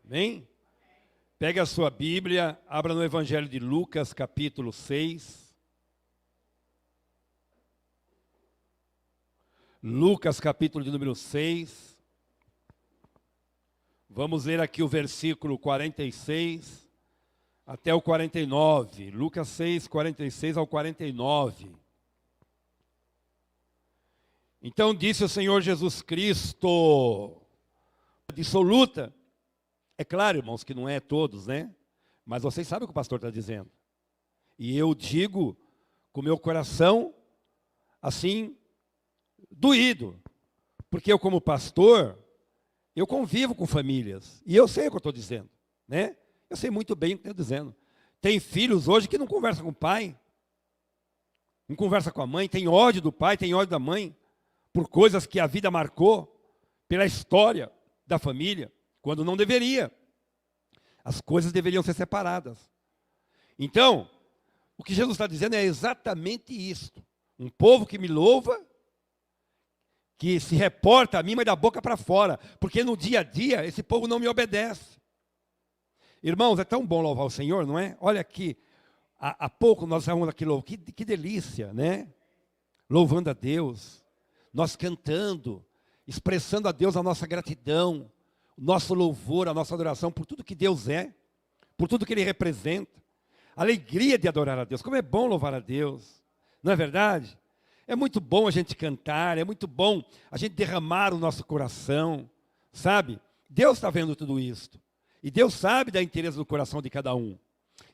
Amém? Pegue a sua Bíblia, abra no Evangelho de Lucas, capítulo 6. Lucas, capítulo de número 6. Vamos ler aqui o versículo 46 até o 49. Lucas 6, 46 ao 49. Então disse o Senhor Jesus Cristo, dissoluta. É claro, irmãos, que não é todos, né? Mas vocês sabem o que o pastor está dizendo. E eu digo com o meu coração, assim, doído. Porque eu, como pastor, eu convivo com famílias. E eu sei o que eu estou dizendo, né? Eu sei muito bem o que eu estou dizendo. Tem filhos hoje que não conversam com o pai. Não conversa com a mãe. Tem ódio do pai, tem ódio da mãe. Por coisas que a vida marcou. Pela história da família. Quando não deveria. As coisas deveriam ser separadas. Então, o que Jesus está dizendo é exatamente isto. Um povo que me louva, que se reporta a mim, mas da boca para fora. Porque no dia a dia, esse povo não me obedece. Irmãos, é tão bom louvar o Senhor, não é? Olha aqui, há pouco nós estávamos aqui louvando. Que delícia, né? Louvando a Deus. Nós cantando, expressando a Deus a nossa gratidão. Nosso louvor, a nossa adoração por tudo que Deus é, por tudo que Ele representa. A alegria de adorar a Deus. Como é bom louvar a Deus, não é verdade? É muito bom a gente cantar, é muito bom a gente derramar o nosso coração, sabe? Deus está vendo tudo isso. E Deus sabe da interesse do coração de cada um.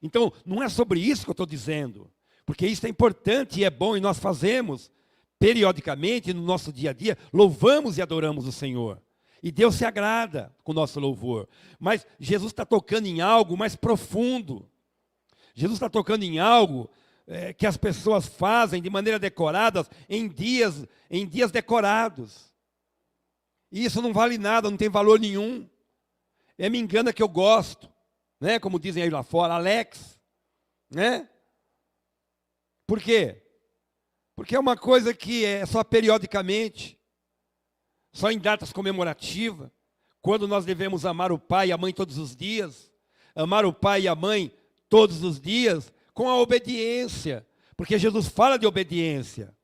Então, não é sobre isso que eu estou dizendo. Porque isso é importante e é bom, e nós fazemos periodicamente no nosso dia a dia, louvamos e adoramos o Senhor. E Deus se agrada com o nosso louvor. Mas Jesus está tocando em algo mais profundo. Jesus está tocando em algo que as pessoas fazem de maneira decorada em dias decorados. E isso não vale nada, não tem valor nenhum. Me engana que eu gosto, né? Como dizem aí lá fora, Alex. Né? Por quê? Porque é uma coisa que é só periodicamente. Só em datas comemorativas, quando nós devemos amar o pai e a mãe todos os dias, amar o pai e a mãe todos os dias, com a obediência, porque Jesus fala de obediência.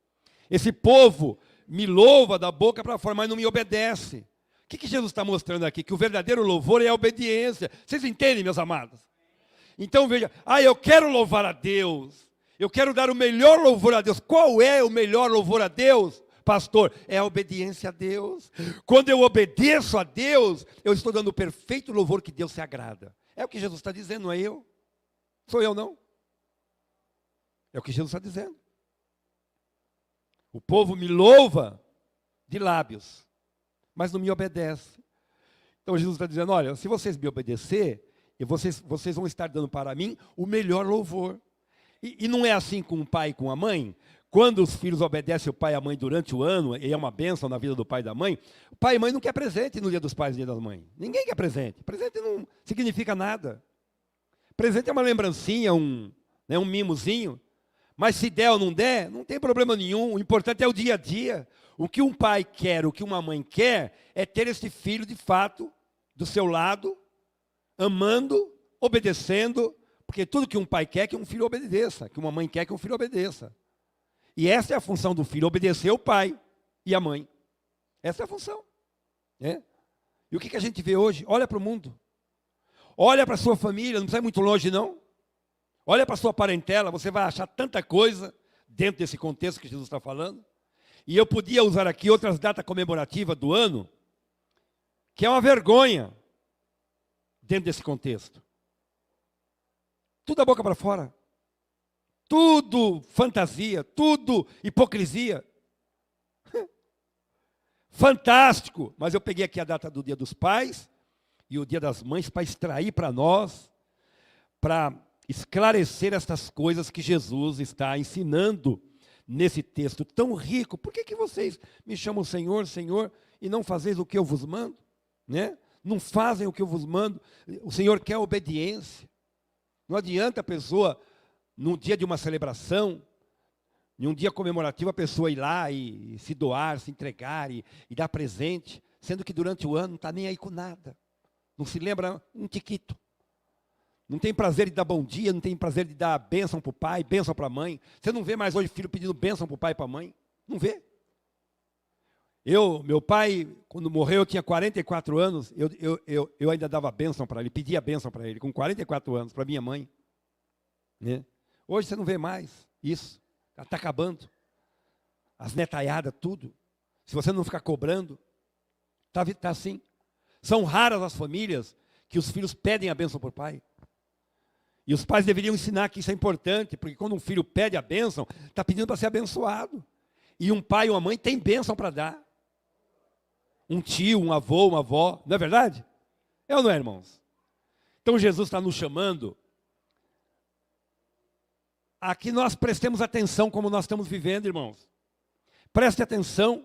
Esse povo me louva da boca para fora, mas não me obedece. O que Jesus está mostrando aqui? Que o verdadeiro louvor é a obediência. Vocês entendem, meus amados? Então veja, eu quero louvar a Deus, eu quero dar o melhor louvor a Deus. Qual é o melhor louvor a Deus? Pastor, é a obediência a Deus. Quando eu obedeço a Deus, eu estou dando o perfeito louvor que Deus se agrada. É o que Jesus está dizendo, não é eu? Sou eu, não? É o que Jesus está dizendo. O povo me louva de lábios, mas não me obedece. Então Jesus está dizendo, olha, se vocês me obedecer, vocês vão estar dando para mim o melhor louvor. E não é assim com o pai e com a mãe? Quando os filhos obedecem o pai e a mãe durante o ano, e é uma bênção na vida do pai e da mãe, o pai e a mãe não quer presente no dia dos pais e no dia das mães. Ninguém quer presente. Presente não significa nada. Presente é uma lembrancinha, um mimozinho. Mas se der ou não der, não tem problema nenhum. O importante é o dia a dia. O que um pai quer, o que uma mãe quer, é ter esse filho de fato do seu lado, amando, obedecendo, porque tudo que um pai quer é que um filho obedeça, que uma mãe quer que um filho obedeça. E essa é a função do filho, obedecer o pai e a mãe. Essa é a função. Né? E o que a gente vê hoje? Olha para o mundo. Olha para a sua família, não precisa ir muito longe não. Olha para a sua parentela, você vai achar tanta coisa dentro desse contexto que Jesus está falando. E eu podia usar aqui outras datas comemorativas do ano, que é uma vergonha dentro desse contexto. Tudo da boca para fora. Tudo fantasia, tudo hipocrisia. Fantástico. Mas eu peguei aqui a data do Dia dos Pais e o Dia das Mães para extrair para nós, para esclarecer estas coisas que Jesus está ensinando nesse texto tão rico. Por que vocês me chamam Senhor, Senhor, e não fazeis o que eu vos mando? Né? Não fazem o que eu vos mando. O Senhor quer obediência. Não adianta a pessoa, num dia de uma celebração, em um dia comemorativo, a pessoa ir lá e se doar, se entregar e dar presente, sendo que durante o ano não está nem aí com nada. Não se lembra um tiquito. Não tem prazer de dar bom dia, não tem prazer de dar bênção para o pai, bênção para a mãe. Você não vê mais hoje filho pedindo bênção para o pai e para a mãe? Não vê. Meu pai, quando morreu, eu tinha 44 anos, eu ainda dava bênção para ele, pedia bênção para ele, com 44 anos, para minha mãe. Né? Hoje você não vê mais isso. Está acabando. As netaiadas, tudo. Se você não ficar cobrando, está assim. São raras as famílias que os filhos pedem a bênção para o pai. E os pais deveriam ensinar que isso é importante, porque quando um filho pede a bênção, está pedindo para ser abençoado. E um pai ou uma mãe tem bênção para dar. Um tio, um avô, uma avó, não é verdade? É ou não é, irmãos? Então Jesus está nos chamando a que nós prestemos atenção como nós estamos vivendo, irmãos. Preste atenção.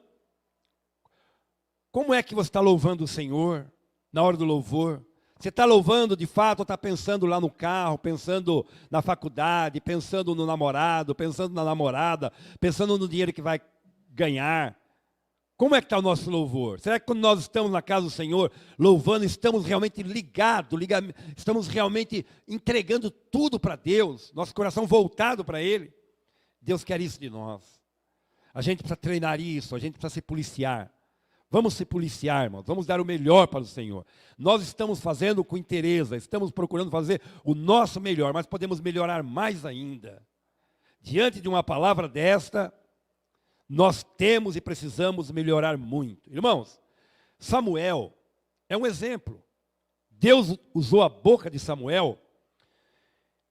Como é que você está louvando o Senhor na hora do louvor? Você está louvando de fato ou está pensando lá no carro, pensando na faculdade, pensando no namorado, pensando na namorada, pensando no dinheiro que vai ganhar? Como é que está o nosso louvor? Será que quando nós estamos na casa do Senhor, louvando, estamos realmente ligados, estamos realmente entregando tudo para Deus, nosso coração voltado para Ele? Deus quer isso de nós. A gente precisa treinar isso, a gente precisa se policiar. Vamos se policiar, irmãos, vamos dar o melhor para o Senhor. Nós estamos fazendo com interesse, estamos procurando fazer o nosso melhor, mas podemos melhorar mais ainda. Diante de uma palavra desta, nós temos e precisamos melhorar muito. Irmãos, Samuel é um exemplo. Deus usou a boca de Samuel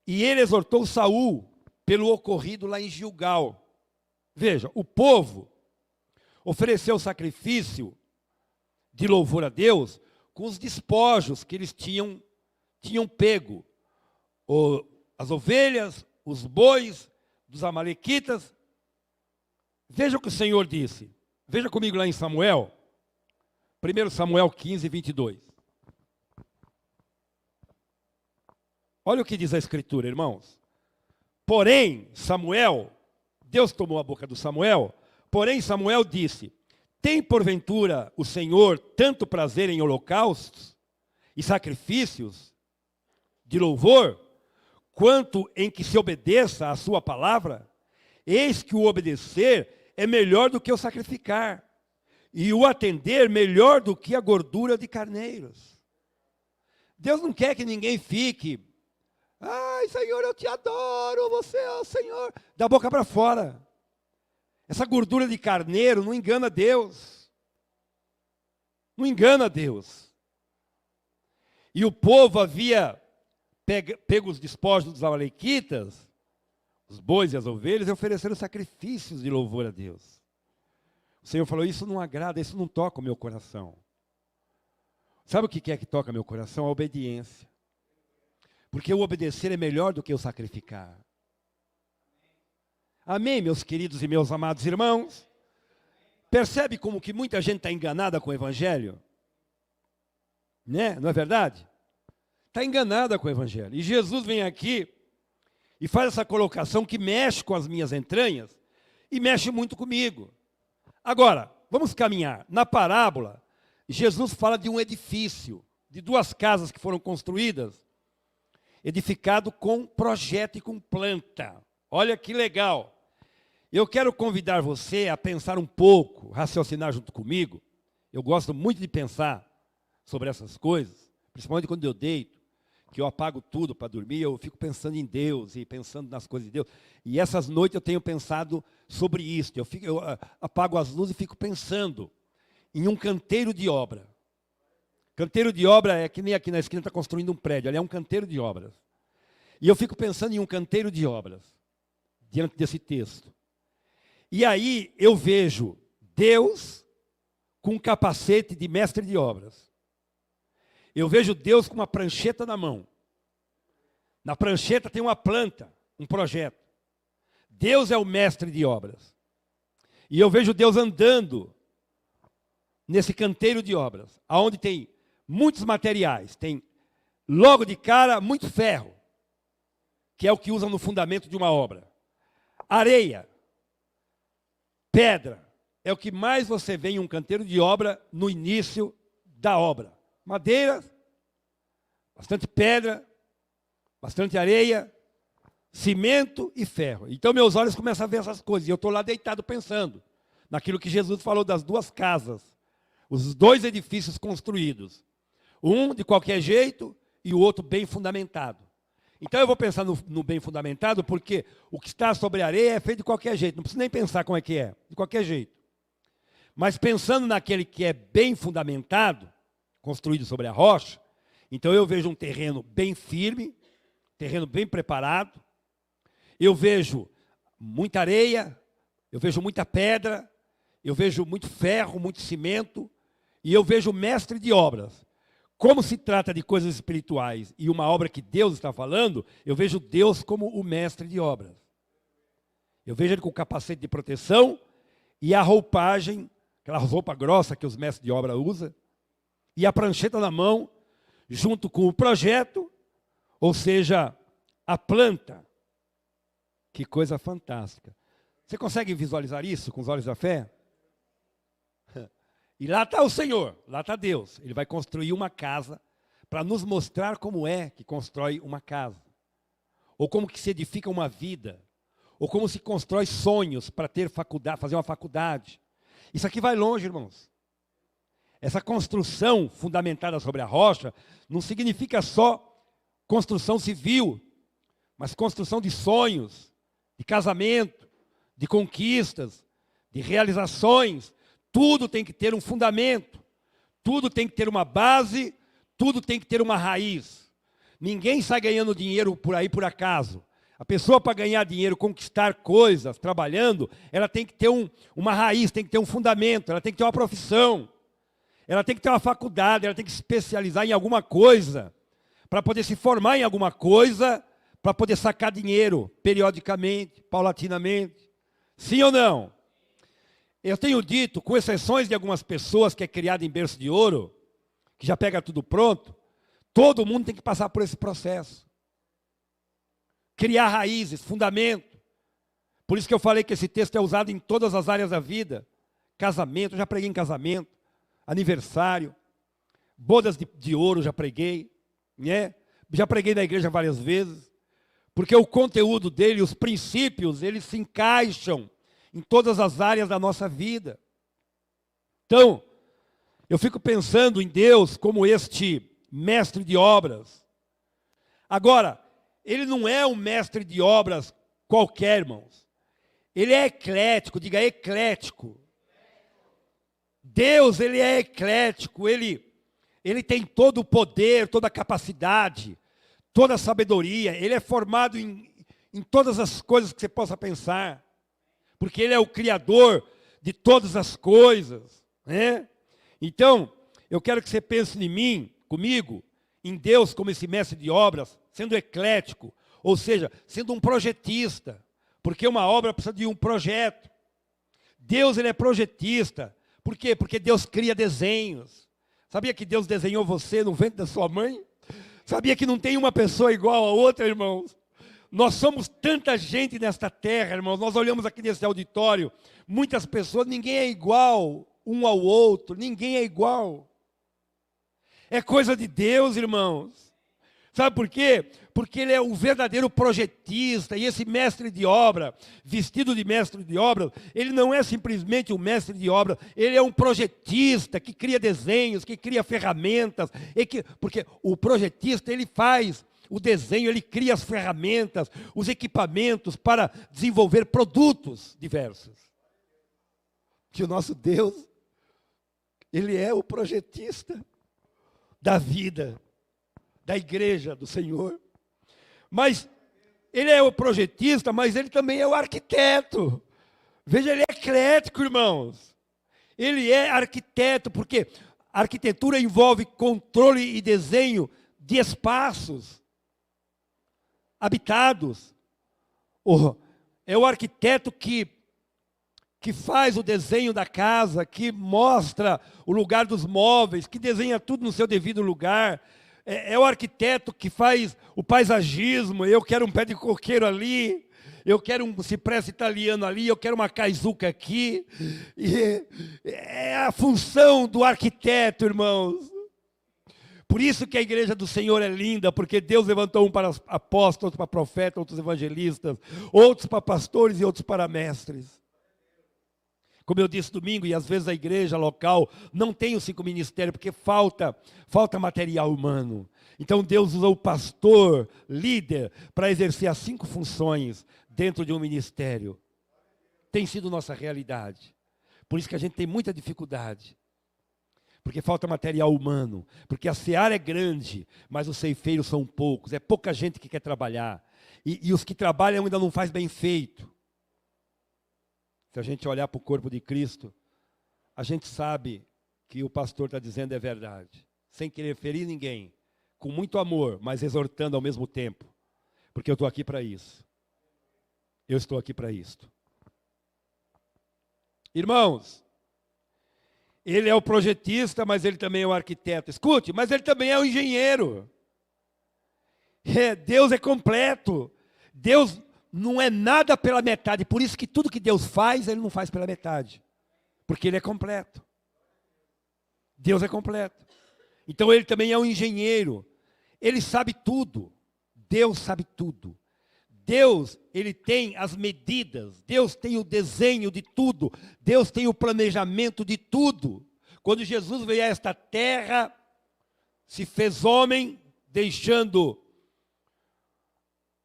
e ele exortou Saul pelo ocorrido lá em Gilgal. Veja, o povo ofereceu sacrifício de louvor a Deus com os despojos que eles tinham pego. As ovelhas, os bois dos amalequitas. Veja o que o Senhor disse. Veja comigo lá em Samuel. 1 Samuel 15, 22. Olha o que diz a Escritura, irmãos. Porém, Samuel, Deus tomou a boca do Samuel, porém Samuel disse, tem porventura o Senhor tanto prazer em holocaustos e sacrifícios de louvor, quanto em que se obedeça à sua palavra? Eis que o obedecer é melhor do que o sacrificar, e o atender melhor do que a gordura de carneiros. Deus não quer que ninguém fique, ai, Senhor, eu te adoro, você é o Senhor, da boca para fora. Essa gordura de carneiro não engana Deus. Não engana Deus. E o povo havia pego os despojos dos amalequitas, os bois e as ovelhas, e ofereceram sacrifícios de louvor a Deus. O Senhor falou, isso não agrada, isso não toca o meu coração. Sabe o que é que toca meu coração? A obediência. Porque o obedecer é melhor do que o sacrificar. Amém, meus queridos e meus amados irmãos? Percebe como que muita gente está enganada com o Evangelho? Né? Não é verdade? Está enganada com o Evangelho. E Jesus vem aqui e faz essa colocação que mexe com as minhas entranhas e mexe muito comigo. Agora, vamos caminhar. Na parábola, Jesus fala de um edifício, de duas casas que foram construídas, edificado com projeto e com planta. Olha que legal. Eu quero convidar você a pensar um pouco, raciocinar junto comigo. Eu gosto muito de pensar sobre essas coisas, principalmente quando eu deito, que eu apago tudo para dormir, eu fico pensando em Deus e pensando nas coisas de Deus. E essas noites eu tenho pensado sobre isso. Eu apago as luzes e fico pensando em um canteiro de obra. Canteiro de obra é que nem aqui na esquina está construindo um prédio, ali é um canteiro de obras. E eu fico pensando em um canteiro de obras, diante desse texto. E aí eu vejo Deus com um capacete de mestre de obras. Eu vejo Deus com uma prancheta na mão. Na prancheta tem uma planta, um projeto. Deus é o mestre de obras. E eu vejo Deus andando nesse canteiro de obras, onde tem muitos materiais. Tem, logo de cara, muito ferro, que é o que usa no fundamento de uma obra. Areia, pedra, é o que mais você vê em um canteiro de obra no início da obra. Madeira, bastante pedra, bastante areia, cimento e ferro. Então meus olhos começam a ver essas coisas. E eu estou lá deitado pensando naquilo que Jesus falou das duas casas. Os dois edifícios construídos. Um de qualquer jeito e o outro bem fundamentado. Então eu vou pensar no bem fundamentado, porque o que está sobre a areia é feito de qualquer jeito. Não preciso nem pensar como é que é, de qualquer jeito. Mas pensando naquele que é bem fundamentado, construído sobre a rocha, então eu vejo um terreno bem firme, terreno bem preparado. Eu vejo muita areia, eu vejo muita pedra, eu vejo muito ferro, muito cimento, e eu vejo o mestre de obras. Como se trata de coisas espirituais e uma obra que Deus está falando, eu vejo Deus como o mestre de obras. Eu vejo ele com o capacete de proteção e a roupagem, aquela roupa grossa que os mestres de obra usam, e a prancheta na mão, junto com o projeto, ou seja, a planta. Que coisa fantástica. Você consegue visualizar isso com os olhos da fé? E lá está o Senhor, lá está Deus. Ele vai construir uma casa para nos mostrar como é que constrói uma casa. Ou como que se edifica uma vida. Ou como se constrói sonhos para ter faculdade, fazer uma faculdade. Isso aqui vai longe, irmãos. Essa construção fundamentada sobre a rocha não significa só construção civil, mas construção de sonhos, de casamento, de conquistas, de realizações. Tudo tem que ter um fundamento, tudo tem que ter uma base, tudo tem que ter uma raiz. Ninguém sai ganhando dinheiro por aí por acaso. A pessoa, para ganhar dinheiro, conquistar coisas, trabalhando, ela tem que ter uma raiz, tem que ter um fundamento, ela tem que ter uma profissão, ela tem que ter uma faculdade, ela tem que se especializar em alguma coisa, para poder se formar em alguma coisa, para poder sacar dinheiro, periodicamente, paulatinamente. Sim ou não? Eu tenho dito, com exceções de algumas pessoas que é criada em berço de ouro, que já pega tudo pronto, todo mundo tem que passar por esse processo. Criar raízes, fundamento. Por isso que eu falei que esse texto é usado em todas as áreas da vida. Casamento, eu já preguei em casamento, aniversário, bodas de ouro, já preguei, né? Já preguei na igreja várias vezes, porque o conteúdo dele, os princípios, eles se encaixam em todas as áreas da nossa vida. Então, eu fico pensando em Deus como este mestre de obras. Agora, ele não é um mestre de obras qualquer, irmãos. Ele é eclético, diga eclético. Deus, ele é eclético, ele tem todo o poder, toda a capacidade, toda a sabedoria. Ele é formado em todas as coisas que você possa pensar. Porque ele é o criador de todas as coisas, né? Então, eu quero que você pense em mim, comigo, em Deus como esse mestre de obras, sendo eclético, ou seja, sendo um projetista, porque uma obra precisa de um projeto. Deus, ele é projetista. Por quê? Porque Deus cria desenhos. Sabia que Deus desenhou você no ventre da sua mãe? Sabia que não tem uma pessoa igual a outra, irmãos? Nós somos tanta gente nesta terra, irmãos. Nós olhamos aqui nesse auditório, muitas pessoas, ninguém é igual um ao outro, ninguém é igual. É coisa de Deus, irmãos. Sabe por quê? Porque ele é o verdadeiro projetista, e esse mestre de obra, vestido de mestre de obra, ele não é simplesmente um mestre de obra, ele é um projetista que cria desenhos, que cria ferramentas, porque o projetista, ele faz o desenho, ele cria as ferramentas, os equipamentos para desenvolver produtos diversos. Que o nosso Deus, ele é o projetista da vida, da igreja do Senhor. Mas ele é o projetista, mas ele também é o arquiteto. Veja, ele é eclético, irmãos. Ele é arquiteto, porque a arquitetura envolve controle e desenho de espaços habitados. É o arquiteto que faz o desenho da casa, que mostra o lugar dos móveis, que desenha tudo no seu devido lugar. É o arquiteto que faz o paisagismo. Eu quero um pé de coqueiro ali, eu quero um cipreste italiano ali, eu quero uma caizuca aqui. E é a função do arquiteto, irmãos. Por isso que a igreja do Senhor é linda, porque Deus levantou um para apóstolos, outros para profetas, outros evangelistas, outros para pastores e outros para mestres. Como eu disse domingo, e às vezes a igreja local não tem os 5 ministérios, porque falta material humano. Então Deus usou o pastor, líder, para exercer as 5 funções dentro de um ministério. Tem sido nossa realidade. Por isso que a gente tem muita dificuldade. Porque falta material humano. Porque a seara é grande, mas os ceifeiros são poucos. É pouca gente que quer trabalhar. E os que trabalham ainda não faz bem feito. Se a gente olhar para o corpo de Cristo, a gente sabe que o pastor está dizendo é verdade. Sem querer ferir ninguém. Com muito amor, mas exortando ao mesmo tempo. Porque eu estou aqui para isso. Eu estou aqui para isto. Irmãos, ele é o projetista, mas ele também é o arquiteto. Escute, mas ele também é o engenheiro. Deus é completo. Deus não é nada pela metade. Por isso que tudo que Deus faz, ele não faz pela metade. Porque ele é completo. Deus é completo. Então ele também é um engenheiro. Ele sabe tudo. Deus sabe tudo. Deus, ele tem as medidas, Deus tem o desenho de tudo, Deus tem o planejamento de tudo. Quando Jesus veio a esta terra, se fez homem, deixando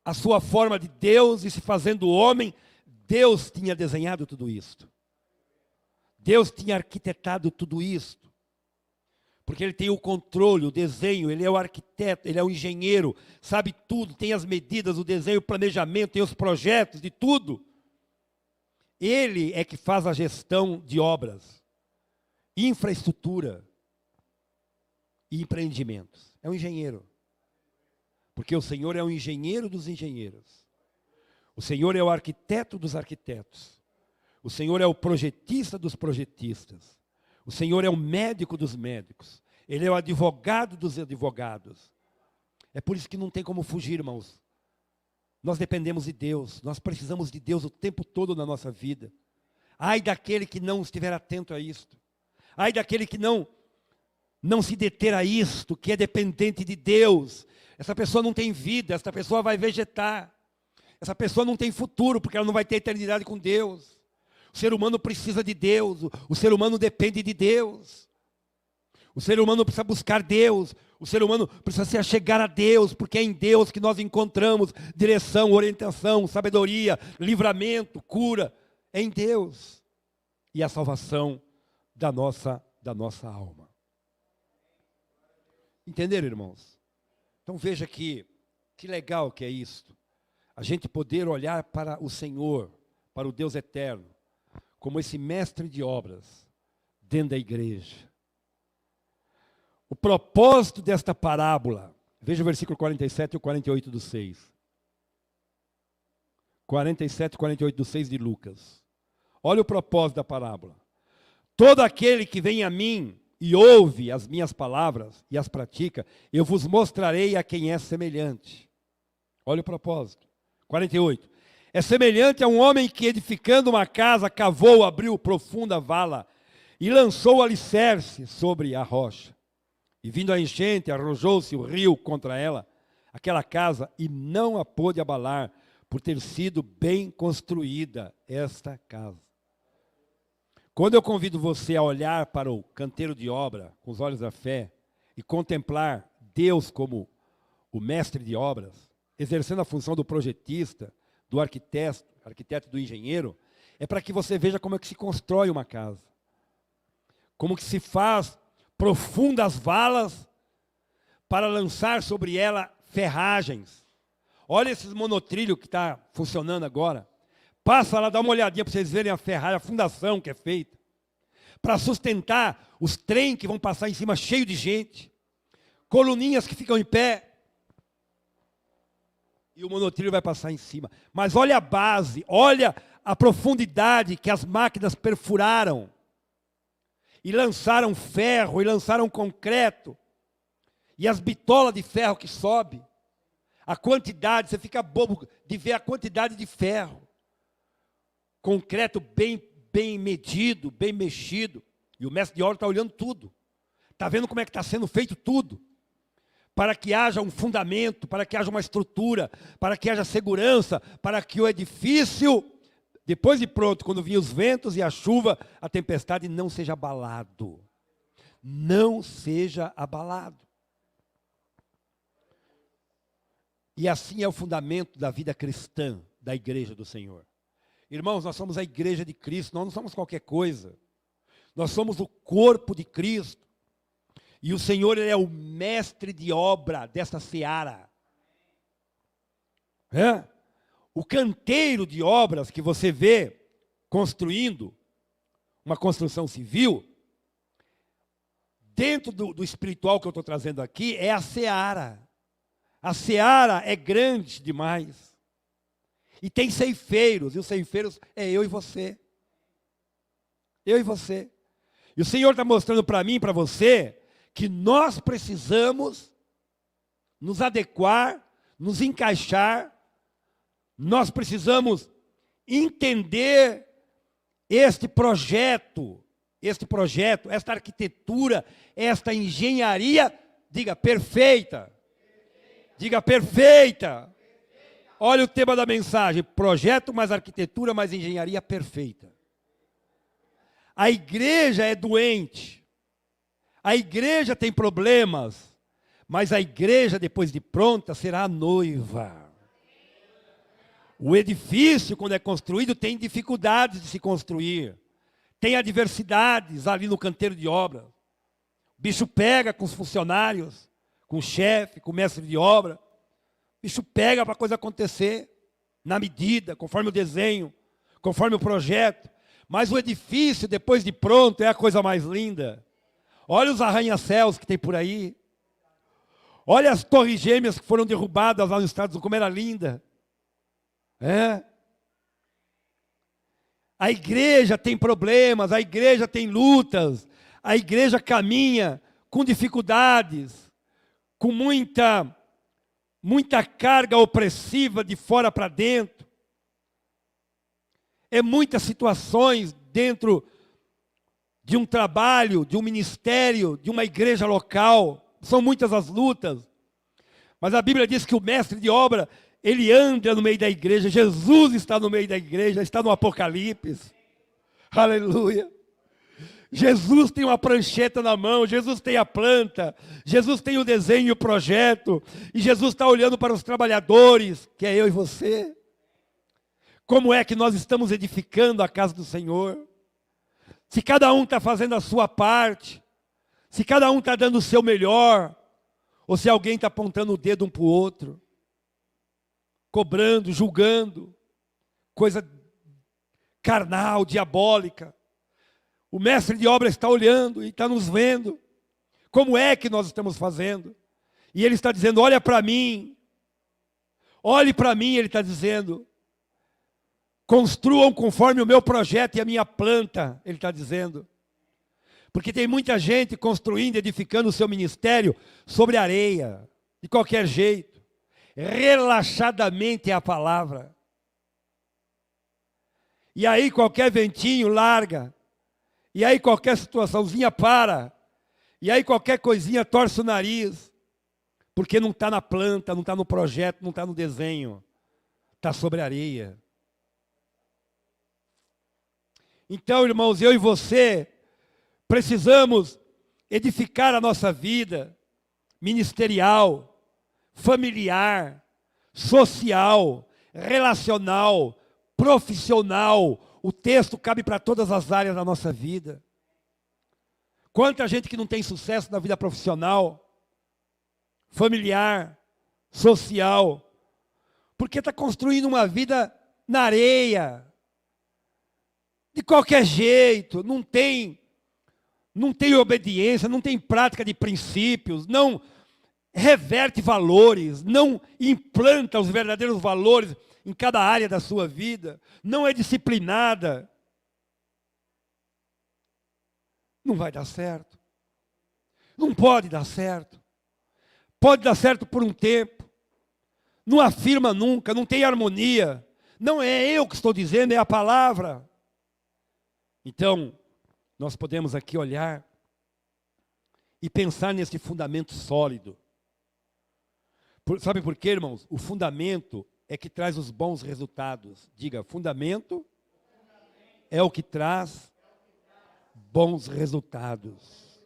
a sua forma de Deus e se fazendo homem, Deus tinha desenhado tudo isto. Deus tinha arquitetado tudo isto. Porque ele tem o controle, o desenho, ele é o arquiteto, ele é o engenheiro, sabe tudo, tem as medidas, o desenho, o planejamento, tem os projetos de tudo. Ele é que faz a gestão de obras, infraestrutura e empreendimentos. É um engenheiro. Porque o Senhor é o engenheiro dos engenheiros. O Senhor é o arquiteto dos arquitetos. O Senhor é o projetista dos projetistas. O Senhor é o médico dos médicos. Ele é o advogado dos advogados. É por isso que não tem como fugir, irmãos. Nós dependemos de Deus. Nós precisamos de Deus o tempo todo na nossa vida. Ai daquele que não estiver atento a isto. Ai daquele que não se deter a isto, que é dependente de Deus. Essa pessoa não tem vida, essa pessoa vai vegetar. Essa pessoa não tem futuro, porque ela não vai ter eternidade com Deus. O ser humano precisa de Deus, o ser humano depende de Deus. O ser humano precisa buscar Deus, o ser humano precisa se achegar a Deus, porque é em Deus que nós encontramos direção, orientação, sabedoria, livramento, cura. É em Deus. E a salvação da nossa alma. Entenderam, irmãos? Então veja que legal que é isto. A gente poder olhar para o Senhor, para o Deus eterno, como esse mestre de obras dentro da igreja. O propósito desta parábola, veja o versículo 47 e o 48 do 6. 47 e 48 do 6 de Lucas. Olha o propósito da parábola. Todo aquele que vem a mim e ouve as minhas palavras e as pratica, eu vos mostrarei a quem é semelhante. Olha o propósito. 48. É semelhante a um homem que, edificando uma casa, cavou, abriu profunda vala e lançou o alicerce sobre a rocha. E vindo a enchente, arrojou-se o rio contra ela, aquela casa, e não a pôde abalar, por ter sido bem construída esta casa. Quando eu convido você a olhar para o canteiro de obra, com os olhos da fé, e contemplar Deus como o mestre de obras, exercendo a função do projetista, do arquiteto e do engenheiro, é para que você veja como é que se constrói uma casa. Como que se faz profundas valas para lançar sobre ela ferragens. Olha esses monotrilhos que está funcionando agora. Passa lá, dá uma olhadinha para vocês verem a ferragem, a fundação que é feita. Para sustentar os trens que vão passar em cima cheio de gente. Coluninhas que ficam em pé. E o monotrilho vai passar em cima. Mas olha a base, olha a profundidade que as máquinas perfuraram. E lançaram ferro, e lançaram concreto. E as bitolas de ferro que sobe. A quantidade, você fica bobo de ver a quantidade de ferro. Concreto bem medido, bem mexido. E o mestre de obra está olhando tudo. Está vendo como é que está sendo feito tudo. para que haja um fundamento, para que haja uma estrutura, para que haja segurança, para que o edifício, depois de pronto, quando vir os ventos e a chuva, a tempestade, não seja abalado. Não seja abalado. E assim é o fundamento da vida cristã, da igreja do Senhor. Irmãos, nós somos a igreja de Cristo, nós não somos qualquer coisa. Nós somos o corpo de Cristo. E o Senhor, Ele é o mestre de obra dessa seara. O canteiro de obras que você vê construindo uma construção civil, dentro do espiritual que eu estou trazendo aqui, é a seara. A seara é grande demais. E tem ceifeiros, e os ceifeiros é eu e você. Eu e você. E o Senhor está mostrando para mim e para você que nós precisamos nos adequar, nos encaixar, nós precisamos entender este projeto, esta arquitetura, esta engenharia, diga perfeita. Diga perfeita. Olha o tema da mensagem: projeto mais arquitetura mais engenharia perfeita. A igreja é doente. A igreja tem problemas, mas a igreja, depois de pronta, será a noiva. O edifício, quando é construído, tem dificuldades de se construir. Tem adversidades ali no canteiro de obra. O bicho pega com os funcionários, com o chefe, com o mestre de obra. O bicho pega para a coisa acontecer, na medida, conforme o desenho, conforme o projeto. Mas o edifício, depois de pronto, é a coisa mais linda. Olha os arranha-céus que tem por aí. Olha as torres gêmeas que foram derrubadas lá nos Estados Unidos, como era linda. A igreja tem problemas, a igreja tem lutas, a igreja caminha com dificuldades, com muita carga opressiva de fora para dentro. É muitas situações dentro de um trabalho, de um ministério, de uma igreja local. São muitas as lutas. Mas a Bíblia diz que o mestre de obra, ele anda no meio da igreja. Jesus está no meio da igreja, está no Apocalipse. Aleluia. Jesus tem uma prancheta na mão, Jesus tem a planta, Jesus tem o desenho e o projeto, e Jesus está olhando para os trabalhadores, que é eu e você. Como é que nós estamos edificando a casa do Senhor? Se cada um está fazendo a sua parte, se cada um está dando o seu melhor, ou se alguém está apontando o dedo um para o outro, cobrando, julgando, coisa carnal, diabólica. O mestre de obra está olhando e está nos vendo. Como é que nós estamos fazendo? E ele está dizendo, olha para mim. Olhe para mim, ele está dizendo. Construam conforme o meu projeto e a minha planta, ele está dizendo. Porque tem muita gente construindo, edificando o seu ministério sobre areia, de qualquer jeito. Relaxadamente é a palavra. E aí qualquer ventinho larga. E aí qualquer situaçãozinha para. E aí qualquer coisinha torce o nariz. Porque não está na planta, não está no projeto, não está no desenho. Está sobre areia. Então, irmãos, eu e você precisamos edificar a nossa vida ministerial, familiar, social, relacional, profissional. O texto cabe para todas as áreas da nossa vida. Quanta gente que não tem sucesso na vida profissional, familiar, social, porque está construindo uma vida na areia, de qualquer jeito, não tem obediência, não tem prática de princípios, não reverte valores, não implanta os verdadeiros valores em cada área da sua vida, não é disciplinada. Não vai dar certo. Não pode dar certo. Pode dar certo por um tempo. Não afirma nunca, não tem harmonia. Não é eu que estou dizendo, é a palavra. Então, nós podemos aqui olhar e pensar nesse fundamento sólido. Sabe por quê, irmãos? O fundamento é que traz os bons resultados. Diga, fundamento é o que traz bons resultados.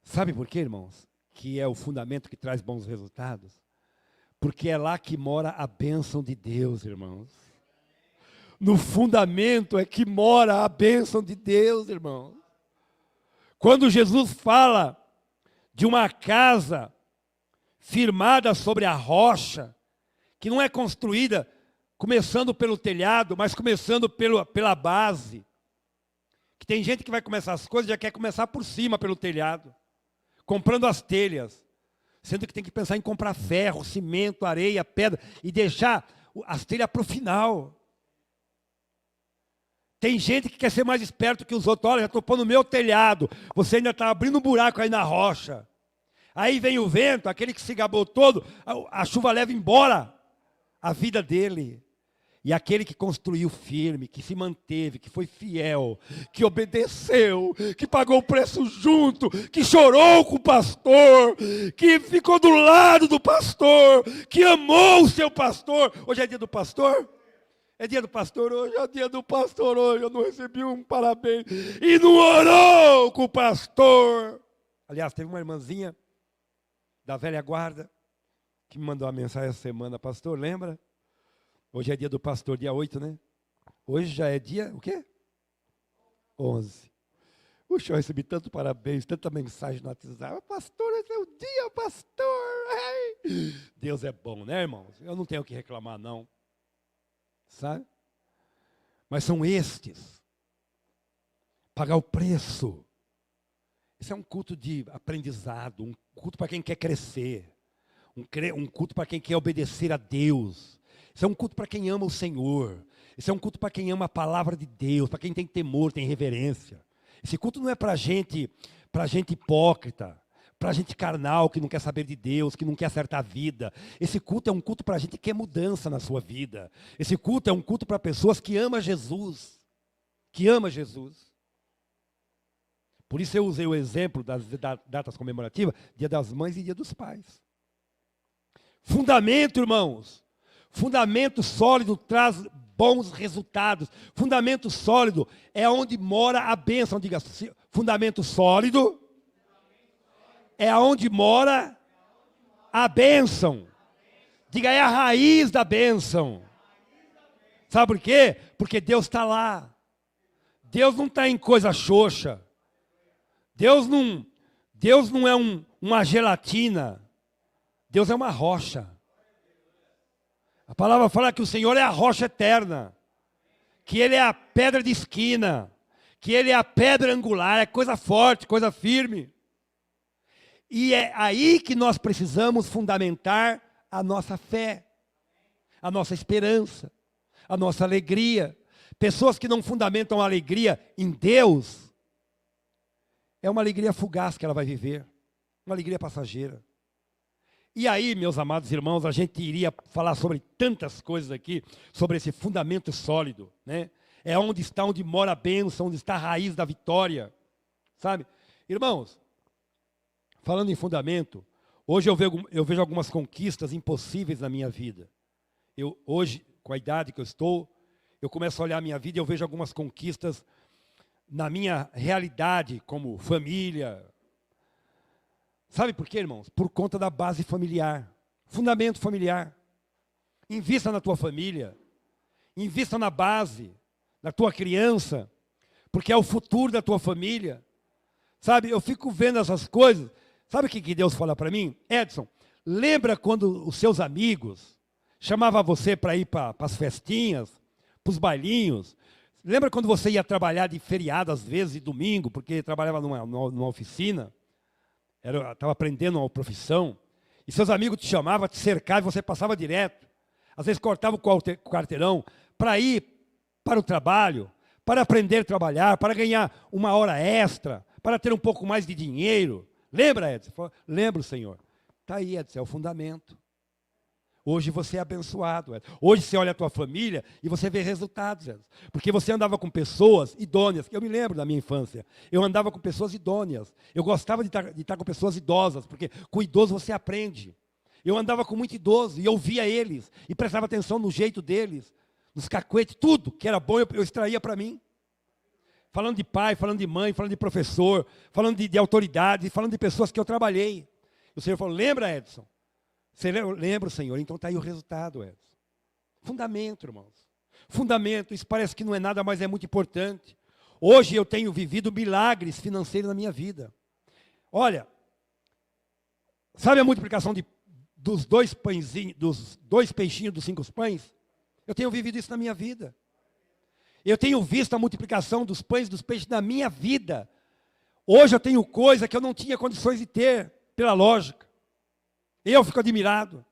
Sabe por quê, irmãos? Que é o fundamento que traz bons resultados? Porque é lá que mora a bênção de Deus, irmãos. No fundamento é que mora a bênção de Deus, irmãos. Quando Jesus fala de uma casa firmada sobre a rocha, que não é construída começando pelo telhado, mas começando pela base. Que tem gente que vai começar as coisas e já quer começar por cima, pelo telhado, comprando as telhas, sendo que tem que pensar em comprar ferro, cimento, areia, pedra, e deixar as telhas para o final. Tem gente que quer ser mais esperto que os outros. Olha, já estou pondo no meu telhado, você ainda está abrindo um buraco aí na rocha. Aí vem o vento, aquele que se gabou todo, a chuva leva embora a vida dele. E aquele que construiu firme, que se manteve, que foi fiel, que obedeceu, que pagou o preço junto, que chorou com o pastor, que ficou do lado do pastor, que amou o seu pastor. Hoje é dia do pastor? É dia do pastor hoje? É dia do pastor hoje. Eu não recebi um parabéns. E não orou com o pastor. Aliás, teve uma irmãzinha da velha guarda que me mandou uma mensagem essa semana. Pastor, lembra? Hoje é dia do pastor, dia 8, né? Hoje já é dia, o quê? 11. Puxa, eu recebi tanto parabéns, tanta mensagem no WhatsApp. Pastor, esse é o dia, pastor. Ai. Deus é bom, né, irmãos? Eu não tenho o que reclamar, não. Sabe? Mas são estes. Pagar o preço. Esse é um culto de aprendizado, um culto para quem quer crescer. Um culto para quem quer obedecer a Deus. Esse é um culto para quem ama o Senhor. Esse é um culto para quem ama a palavra de Deus, para quem tem temor, tem reverência. Esse culto não é para gente hipócrita, para gente carnal, que não quer saber de Deus, que não quer acertar a vida. Esse culto é um culto para gente que quer mudança na sua vida. Esse culto é um culto para pessoas que amam Jesus. Que ama Jesus. Por isso eu usei o exemplo das datas comemorativas, Dia das Mães e Dia dos Pais. Fundamento, irmãos. Fundamento sólido traz bons resultados. Fundamento sólido é onde mora a bênção. Diga, fundamento sólido é onde mora a bênção. Diga, é a raiz da bênção. Sabe por quê? Porque Deus está lá. Deus não está em coisa xoxa. Deus não é uma gelatina. Deus é uma rocha. A palavra fala que o Senhor é a rocha eterna, que Ele é a pedra de esquina, que Ele é a pedra angular, é coisa forte, coisa firme. E é aí que nós precisamos fundamentar a nossa fé, a nossa esperança, a nossa alegria. Pessoas que não fundamentam a alegria em Deus, é uma alegria fugaz que ela vai viver, uma alegria passageira. E aí, meus amados irmãos, a gente iria falar sobre tantas coisas aqui, sobre esse fundamento sólido, né? É onde mora a bênção, onde está a raiz da vitória, sabe? Irmãos, falando em fundamento, hoje eu vejo algumas conquistas impossíveis na minha vida. Hoje, com a idade que eu estou, eu começo a olhar a minha vida e eu vejo algumas conquistas na minha realidade, como família. Sabe por quê, irmãos? Por conta da base familiar. Fundamento familiar. Invista na tua família. Invista na base da tua criança. Porque é o futuro da tua família. Sabe, eu fico vendo essas coisas. Sabe o que Deus fala para mim? Edson, lembra quando os seus amigos chamavam você para ir para as festinhas, para os bailinhos? Lembra quando você ia trabalhar de feriado, às vezes, de domingo, porque trabalhava numa oficina? Estava aprendendo uma profissão, e seus amigos te chamavam, te cercavam, e você passava direto. Às vezes cortava o quarteirão para ir para o trabalho, para aprender a trabalhar, para ganhar uma hora extra, para ter um pouco mais de dinheiro. Lembra, Edson? Lembro, Senhor. Está aí, Edson, é o fundamento. Hoje você é abençoado, Edson. Hoje você olha a tua família e você vê resultados, Edson. Porque você andava com pessoas idôneas. Eu me lembro da minha infância. Eu andava com pessoas idôneas. Eu gostava de estar com pessoas idosas, porque com idoso você aprende. Eu andava com muito idoso e eu via eles. E prestava atenção no jeito deles, nos cacuetes, tudo que era bom eu extraía para mim. Falando de pai, falando de mãe, falando de professor, falando de autoridade, falando de pessoas que eu trabalhei. O Senhor falou, lembra, Edson? Você lembra, Senhor? Então está aí o resultado, Edson. Fundamento, irmãos. Fundamento, isso parece que não é nada, mas é muito importante. Hoje eu tenho vivido milagres financeiros na minha vida. Olha, sabe a multiplicação dos 2 pãezinhos, dos 2 peixinhos dos 5 pães? Eu tenho vivido isso na minha vida. Eu tenho visto a multiplicação dos pães e dos peixes na minha vida. Hoje eu tenho coisa que eu não tinha condições de ter, pela lógica. Eu fico admirado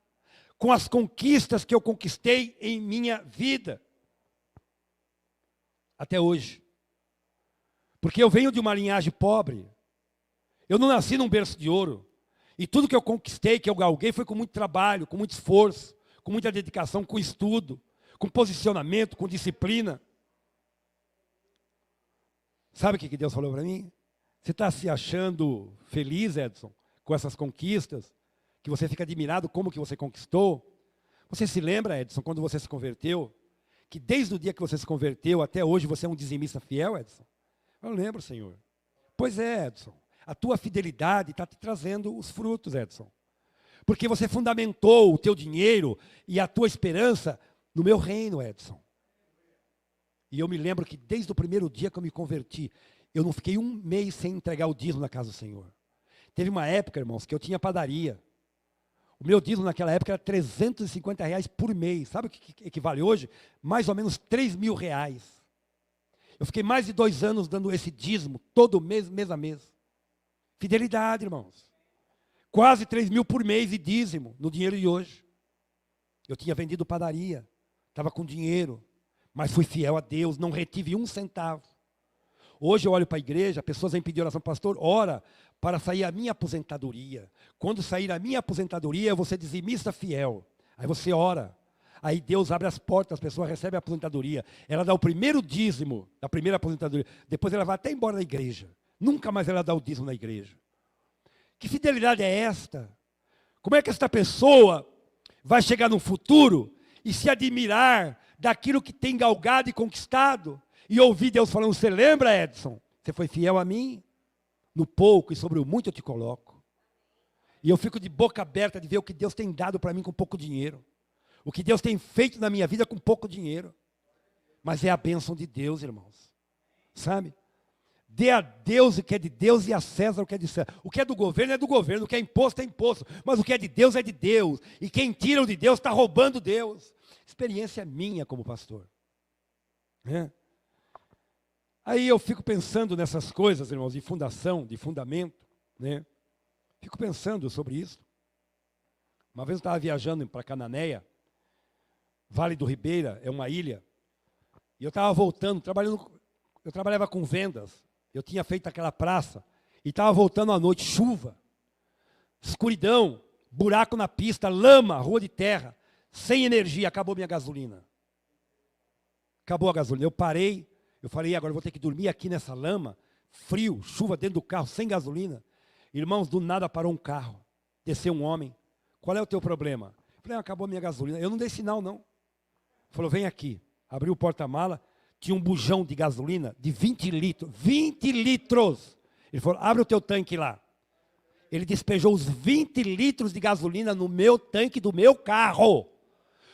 com as conquistas que eu conquistei em minha vida. Até hoje. Porque eu venho de uma linhagem pobre. Eu não nasci num berço de ouro. E tudo que eu conquistei, que eu galguei, foi com muito trabalho, com muito esforço, com muita dedicação, com estudo, com posicionamento, com disciplina. Sabe o que Deus falou para mim? Você está se achando feliz, Edson, com essas conquistas? Que você fica admirado como que você conquistou? Você se lembra, Edson, quando você se converteu? Que desde o dia que você se converteu até hoje você é um dizimista fiel, Edson? Eu lembro, Senhor. Pois é, Edson. A tua fidelidade está te trazendo os frutos, Edson. Porque você fundamentou o teu dinheiro e a tua esperança no meu reino, Edson. E eu me lembro que desde o primeiro dia que eu me converti, eu não fiquei um mês sem entregar o dízimo na casa do Senhor. Teve uma época, irmãos, que eu tinha padaria. O meu dízimo naquela época era R$350 por mês. Sabe o que equivale hoje? Mais ou menos R$3.000. Eu fiquei mais de 2 anos dando esse dízimo, todo mês, mês a mês. Fidelidade, irmãos. Quase 3.000 por mês de dízimo no dinheiro de hoje. Eu tinha vendido padaria, estava com dinheiro, mas fui fiel a Deus, não retive 1 centavo. Hoje eu olho para a igreja, pessoas vêm pedir oração, pastor, ora para sair a minha aposentadoria. Quando sair a minha aposentadoria, eu vou ser dizimista fiel. Aí você ora. Aí Deus abre as portas, as pessoas recebem a aposentadoria. Ela dá o primeiro dízimo da primeira aposentadoria. Depois ela vai até embora da igreja. Nunca mais ela dá o dízimo na igreja. Que fidelidade é esta? Como é que esta pessoa vai chegar no futuro e se admirar daquilo que tem galgado e conquistado? E ouvir Deus falando, você lembra, Edson? Você foi fiel a mim? No pouco e sobre o muito eu te coloco. E eu fico de boca aberta de ver o que Deus tem dado para mim com pouco dinheiro. O que Deus tem feito na minha vida com pouco dinheiro. Mas é a bênção de Deus, irmãos. Sabe? Dê a Deus o que é de Deus e a César o que é de César. O que é do governo é do governo, o que é imposto é imposto. Mas o que é de Deus é de Deus. E quem tira o de Deus está roubando Deus. Experiência minha como pastor. Aí eu fico pensando nessas coisas, irmãos, de fundação, de fundamento. Fico pensando sobre isso. Uma vez eu estava viajando para Cananéia. Vale do Ribeira é uma ilha. E eu estava voltando, eu trabalhava com vendas. Eu tinha feito aquela praça. E estava voltando à noite, chuva. Escuridão, buraco na pista, lama, rua de terra. Sem energia, acabou minha gasolina. Acabou a gasolina. Eu parei, eu falei, agora eu vou ter que dormir aqui nessa lama. Frio, chuva dentro do carro, sem gasolina. Irmãos, do nada parou um carro. Desceu um homem. Qual é o teu problema? Eu falei, acabou a minha gasolina. Eu não dei sinal, não. Falou, vem aqui. Abriu o porta-mala, tinha um bujão de gasolina de 20 litros. 20 litros! Ele falou, abre o teu tanque lá. Ele despejou os 20 litros de gasolina no meu tanque do meu carro.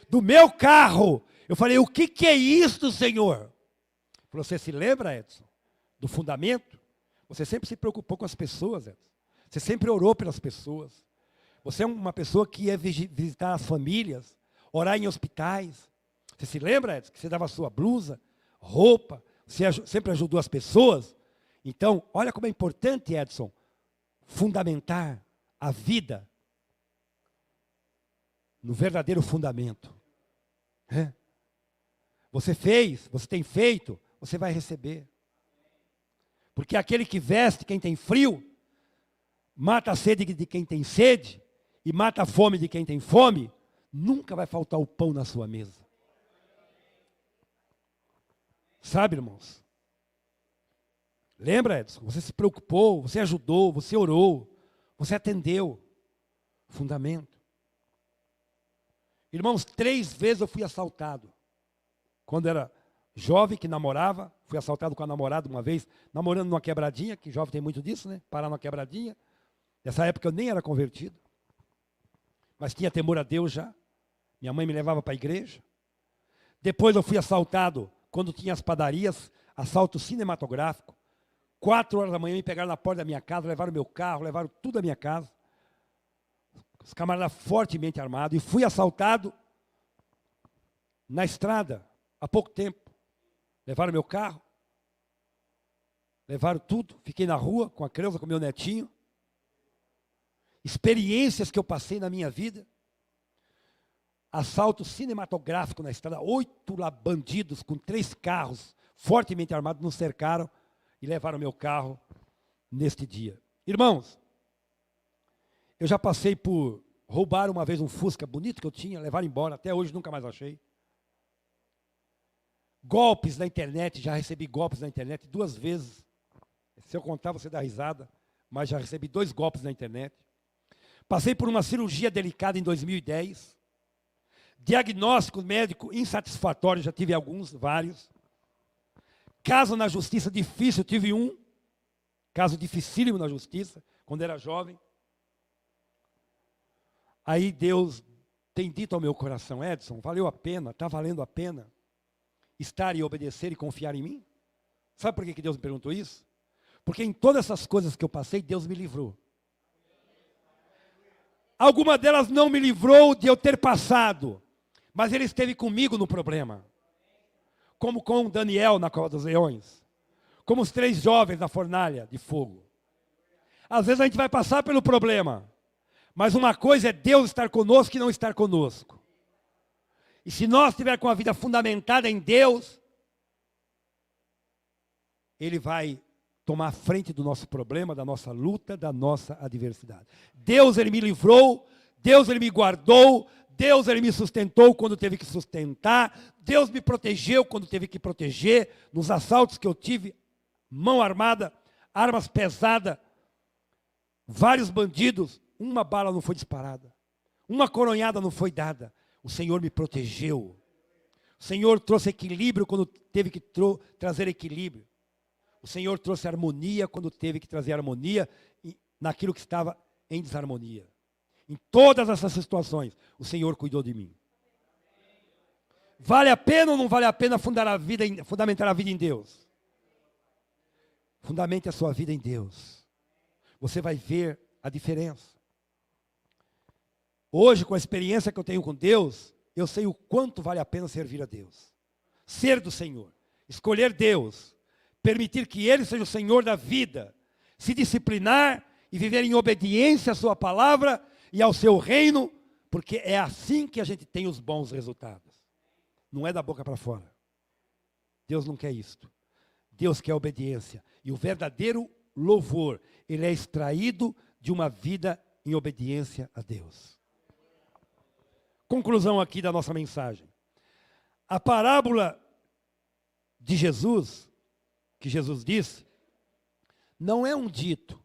Do meu carro! Eu falei, o que é isso, Senhor? Ele falou, você se lembra, Edson, do fundamento? Você sempre se preocupou com as pessoas, Edson. Você sempre orou pelas pessoas. Você é uma pessoa que ia visitar as famílias, orar em hospitais. Você se lembra, Edson, que você dava a sua blusa, roupa, você sempre ajudou as pessoas? Então, olha como é importante, Edson, fundamentar a vida no verdadeiro fundamento. Você fez, você tem feito, você vai receber. Porque aquele que veste quem tem frio, mata a sede de quem tem sede, e mata a fome de quem tem fome, nunca vai faltar o pão na sua mesa. Sabe, irmãos? Lembra, Edson? Você se preocupou, você ajudou, você orou, você atendeu. Fundamento. Irmãos, 3 vezes eu fui assaltado. Quando era jovem, que namorava, fui assaltado com a namorada uma vez, namorando numa quebradinha, que jovem tem muito disso, né? Parar numa quebradinha. Nessa época eu nem era convertido. Mas tinha temor a Deus já. Minha mãe me levava para a igreja. Depois eu fui assaltado quando tinha as padarias, assalto cinematográfico. 4 horas da manhã me pegaram na porta da minha casa, levaram meu carro, levaram tudo da minha casa. Os camaradas fortemente armados. E fui assaltado na estrada, há pouco tempo. Levaram meu carro, levaram tudo. Fiquei na rua com a Creuza, com meu netinho. Experiências que eu passei na minha vida. Assalto cinematográfico na estrada. 8 bandidos com 3 carros, fortemente armados, nos cercaram e levaram meu carro neste dia. Irmãos, eu já passei por roubar uma vez um Fusca bonito que eu tinha, levaram embora, até hoje nunca mais achei. Golpes na internet, já recebi golpes na internet 2 vezes. Se eu contar, você dá risada, mas já recebi 2 golpes na internet. Passei por uma cirurgia delicada em 2010. Diagnóstico médico insatisfatório, já tive alguns, vários. Caso na justiça difícil, tive um. Caso dificílimo na justiça, quando era jovem. Aí Deus tem dito ao meu coração, Edson, valeu a pena, está valendo a pena estar e obedecer e confiar em mim? Sabe por que Deus me perguntou isso? Porque em todas essas coisas que eu passei, Deus me livrou. Alguma delas não me livrou de eu ter passado, mas Ele esteve comigo no problema. Como com Daniel na cova dos leões. Como os 3 jovens na fornalha de fogo. Às vezes a gente vai passar pelo problema, mas uma coisa é Deus estar conosco e não estar conosco. E se nós estivermos com a vida fundamentada em Deus, Ele vai tomar a frente do nosso problema, da nossa luta, da nossa adversidade. Deus, Ele me livrou, Deus, Ele me guardou, Deus, Ele me sustentou quando teve que sustentar, Deus me protegeu quando teve que proteger, nos assaltos que eu tive, mão armada, armas pesadas, vários bandidos, uma bala não foi disparada, uma coronhada não foi dada. O Senhor me protegeu. O Senhor trouxe equilíbrio quando teve que trazer equilíbrio. O Senhor trouxe harmonia quando teve que trazer harmonia naquilo que estava em desarmonia. Em todas essas situações, o Senhor cuidou de mim. Vale a pena ou não vale a pena fundamentar a vida em Deus? Fundamente a sua vida em Deus. Você vai ver a diferença. Hoje, com a experiência que eu tenho com Deus, eu sei o quanto vale a pena servir a Deus. Ser do Senhor. Escolher Deus. Permitir que Ele seja o Senhor da vida. Se disciplinar e viver em obediência à sua palavra e ao seu reino, porque é assim que a gente tem os bons resultados. Não é da boca para fora. Deus não quer isto. Deus quer obediência. E o verdadeiro louvor, ele é extraído de uma vida em obediência a Deus. Conclusão aqui da nossa mensagem. A parábola de Jesus, que Jesus disse, não é um dito,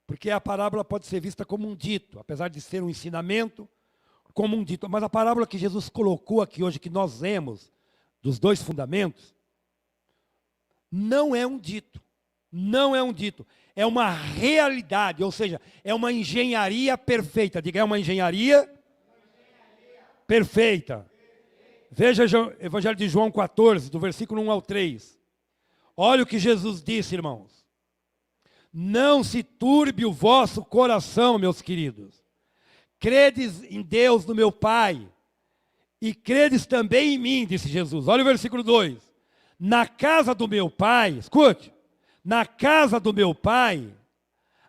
porque a parábola pode ser vista como um dito, apesar de ser um ensinamento, como um dito. Mas a parábola que Jesus colocou aqui hoje, que nós vemos, dos 2 fundamentos, não é um dito. Não é um dito. É uma realidade, ou seja, é uma engenharia perfeita. Diga, é uma engenharia perfeita. Veja o Evangelho de João 14, do versículo 1 ao 3. Olha o que Jesus disse, irmãos. Não se turbe o vosso coração, meus queridos. Credes em Deus, no meu Pai, e credes também em mim, disse Jesus. Olha o versículo 2. Na casa do meu Pai, escute, na casa do meu Pai,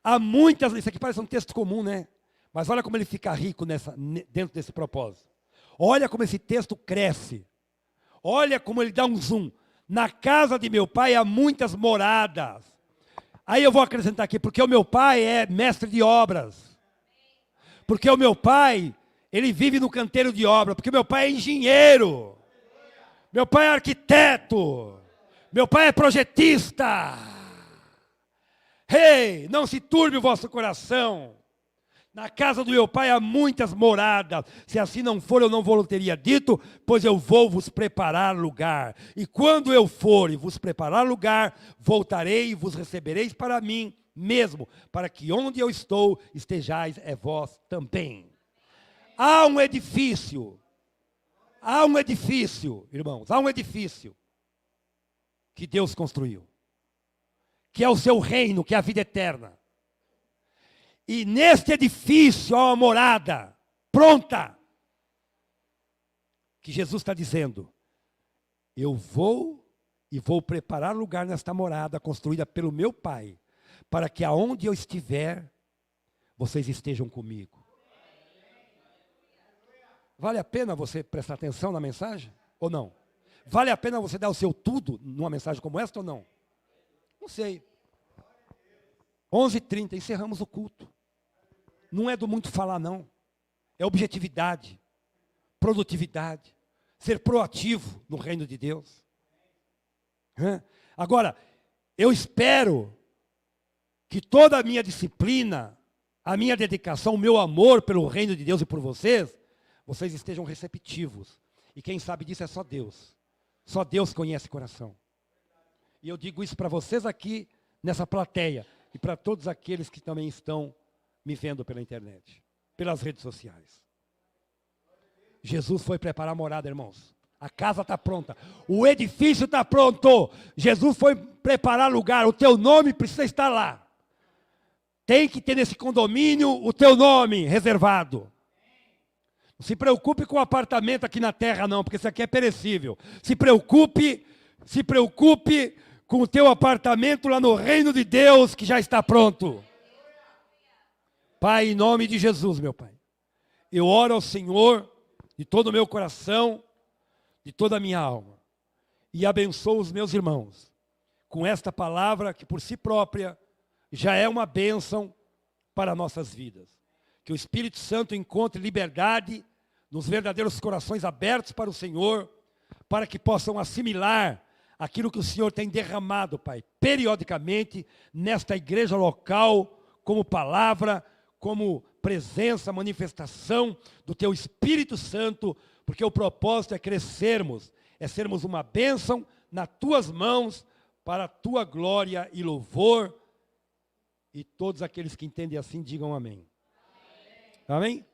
há muitas... Isso aqui parece um texto comum, né? Mas olha como ele fica rico dentro desse propósito. Olha como esse texto cresce. Olha como ele dá um zoom. Na casa de meu Pai há muitas moradas. Aí eu vou acrescentar aqui, porque o meu Pai é mestre de obras. Porque o meu Pai, Ele vive no canteiro de obra, porque meu pai é engenheiro. Meu pai é arquiteto. Meu pai é projetista. Ei, não se turbe o vosso coração. Na casa do meu pai há muitas moradas. Se assim não for, eu não vou teria dito, pois eu vou vos preparar lugar. E quando eu for e vos preparar lugar, voltarei e vos recebereis para mim mesmo, para que onde eu estou estejais vós também. Há um edifício, irmãos, há um edifício que Deus construiu, que é o seu reino, que é a vida eterna. E neste edifício há uma morada pronta, que Jesus está dizendo, eu vou e vou preparar lugar nesta morada construída pelo meu Pai, para que aonde eu estiver, vocês estejam comigo. Vale a pena você prestar atenção na mensagem ou não? Vale a pena você dar o seu tudo numa mensagem como esta ou não? Não sei. 11h30, encerramos o culto. Não é do muito falar, não. É objetividade, produtividade, ser proativo no reino de Deus. Agora, eu espero que toda a minha disciplina, a minha dedicação, o meu amor pelo reino de Deus e por vocês estejam receptivos. E quem sabe disso é só Deus. Só Deus conhece o coração. E eu digo isso para vocês aqui, nessa plateia, e para todos aqueles que também estão me vendo pela internet, pelas redes sociais. Jesus foi preparar a morada, irmãos. A casa está pronta. O edifício está pronto. Jesus foi preparar lugar. O teu nome precisa estar lá. Tem que ter nesse condomínio o teu nome reservado. Não se preocupe com o apartamento aqui na terra, não, porque isso aqui é perecível. Se preocupe com o teu apartamento lá no reino de Deus, que já está pronto. Pai, em nome de Jesus, meu Pai, eu oro ao Senhor de todo o meu coração, de toda a minha alma, e abençoo os meus irmãos com esta palavra que por si própria já é uma bênção para nossas vidas. Que o Espírito Santo encontre liberdade nos verdadeiros corações abertos para o Senhor, para que possam assimilar aquilo que o Senhor tem derramado, Pai, periodicamente nesta igreja local, como palavra, como presença, manifestação do Teu Espírito Santo, porque o propósito é crescermos, é sermos uma bênção nas Tuas mãos, para a Tua glória e louvor. E todos aqueles que entendem assim, digam amém. Amém?